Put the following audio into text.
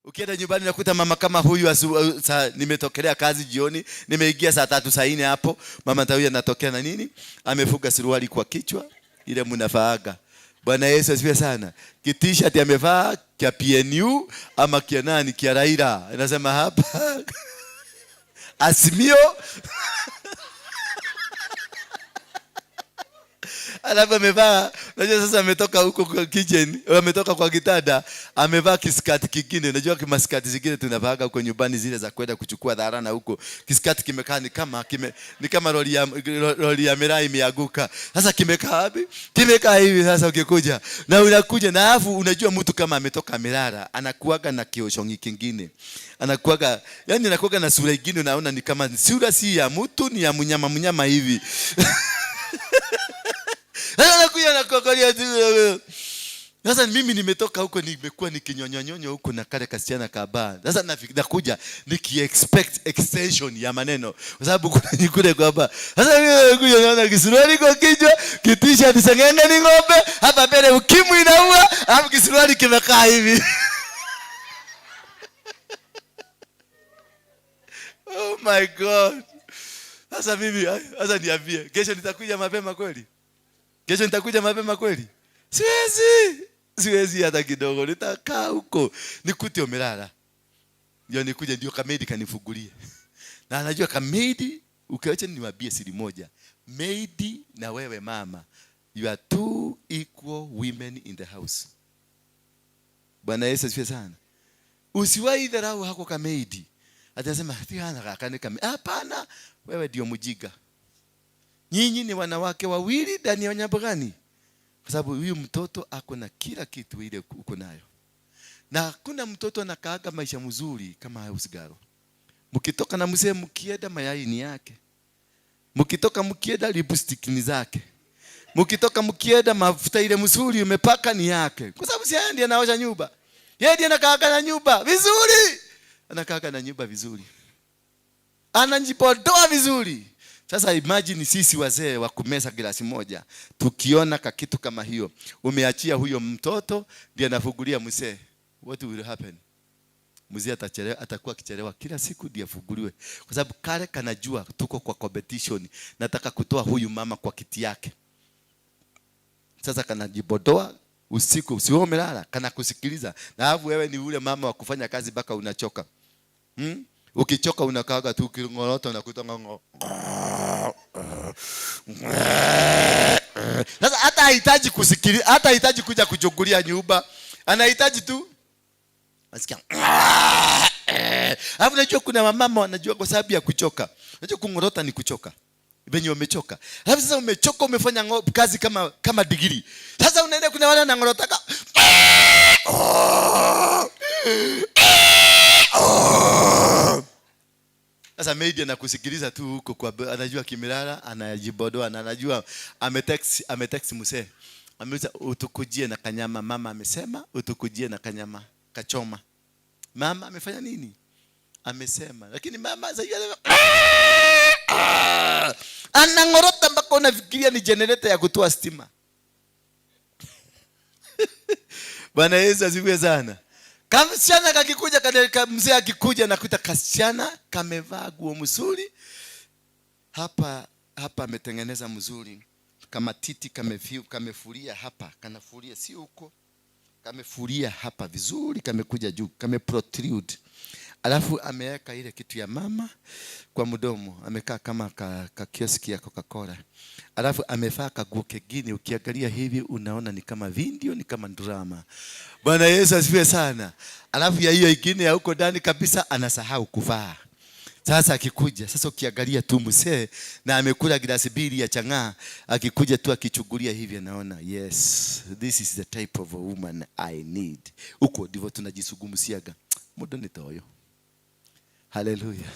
Ukienda nyumbani nakuta mama kama huyu nimetokelea kazi jioni, nimeingia saa 3 saa 4 hapo, mama huyu anatokea na nini? Amefuga suruali kwa kichwa ile mnafaaga. Bwana Yesu asifiwe sana. T-shirt amevaa kia PNU ama kia nani, kia Raila. Anasema hapa Azimio. Alafu amevaa, unajua sasa ametoka huko kwa kitchen, ametoka kwa kitanda, amevaa kiskati kingine. Unajua kama skati zingine tunavaaga huko nyumbani zile za kwenda kuchukua dharana huko. Kiskati kimekaa ni kama lori ya miraa imeanguka. Sasa kimekaa wapi? Kimekaa hivi sasa ukikuja. Na unakuja na alafu unajua mtu kama ametoka Milala, anakuaga na kioshongi kingine. Anakuaga, yani anakuaga na sura nyingine unaona ni kama sura si ya mtu, ni ya mnyama hivi. Anakuja na kokolia tu. Sasa mimi nimetoka huko, nimekuwa nikinyonyonyonyo huko na kale kasichana kabaa. Sasa nakuja niki-expect extension ya maneno, kwa sababu kuna nikule kwa hapa. Sasa mimi nakuja naona kisuruali kwa kichwa, kitisha tisangenge ni ng'ombe, hapa mbele ukimwi inaua, hapo kisuruali kimekaa hivi. Oh my God. Sasa mimi, sasa niambie, kesho nitakuja mapema kweli? Kesho nitakuja mapema kweli? Siwezi hata kidogo. Nitakaa huko nikute Milala. Ndio nikuje ndio Kamedi kanifungulie. Na anajua Kamedi, ukiacha niwaambie siri moja. Maid na wewe mama, you are two equal women in the house. Bwana Yesu asifiwe sana. Usiwahi dharau hako Kamedi. Atasema hana kakane Kamedi. Hapana, wewe ndio mjiga. Nyinyi ni wanawake wawili ndani ya nyumba gani? Kwa sababu huyu mtoto ako na kila kitu ile uko nayo. Na hakuna mtoto anakaaga maisha mzuri kama house girl. Mkitoka na mzee mkienda mayai ni yake. Mkitoka mkienda lipstick ni zake. Mkitoka mkienda mafuta ile mzuri umepaka ni yake. Kwa sababu si yeye ndiye anaosha nyumba. Yeye ndiye anakaaga na nyumba vizuri. Anakaaga na nyumba vizuri. Anajipodoa vizuri. Sasa imagine sisi wazee wa kumeza glasi moja, tukiona kitu kama hiyo, umeachia huyo mtoto ndiye anafungulia mzee. What will happen? Mzee atachelewa, atakuwa kichelewa kila siku ndiye afunguliwe. Kwa sababu kale kanajua tuko kwa competition, nataka kutoa huyu mama kwa kiti yake. Sasa kanajibodoa usiku, usio umelala, kana kusikiliza. Na hapo wewe ni ule mama wa kufanya kazi mpaka unachoka. Ukichoka unakaaga tu kingorota na kutonga. Sasa hata hahitaji kusikiliza, hata hahitaji kuja kuchungulia nyumba. Anahitaji tu asikia. Hapo unajua kuna wamama wanajua kwa sababu ya kuchoka. Unajua kungorota ni kuchoka. Benye umechoka. Hapo sasa umechoka, umefanya kazi kama digiri. Sasa unaenda kuna wale wanangorotaka. Sasa maid anakusikiliza tu huko kwa anajua Kimilala, anajibodoa na anajua ametext mzee. Ameuliza utukujie na kanyama, mama amesema utukujie na kanyama kachoma. Mama amefanya nini? Amesema. Lakini mama sasa anangorota mpaka unafikiria ni generator ya kutoa stima. Bwana Yesu asifiwe sana. Kasichana kakikuja mzee akikuja nakuta kasichana kamevaa nguo mzuri. Hapa ametengeneza mzuri. Kama titi kamefuria hapa, kanafuria si huko. Kamefuria hapa vizuri, kamekuja juu, kameprotrude. Alafu ameweka ile kitu ya mama kwa mdomo, amekaa kama kioski ya Coca-Cola. Alafu amevaa kaguo kingine, ukiangalia hivi unaona ni kama video, ni kama drama. Bwana Yesu asifiwe sana. Alafu ya hiyo ingine ya huko ndani kabisa anasahau kuvaa. Sasa akikuja, sasa ukiangalia tu mzee na amekula glasi mbili ya chang'aa, akikuja tu akichungulia hivi anaona yes, this is the type of a woman I need. Huko ndivyo tunajisugumsiaga. Muda ni toyo. Hallelujah.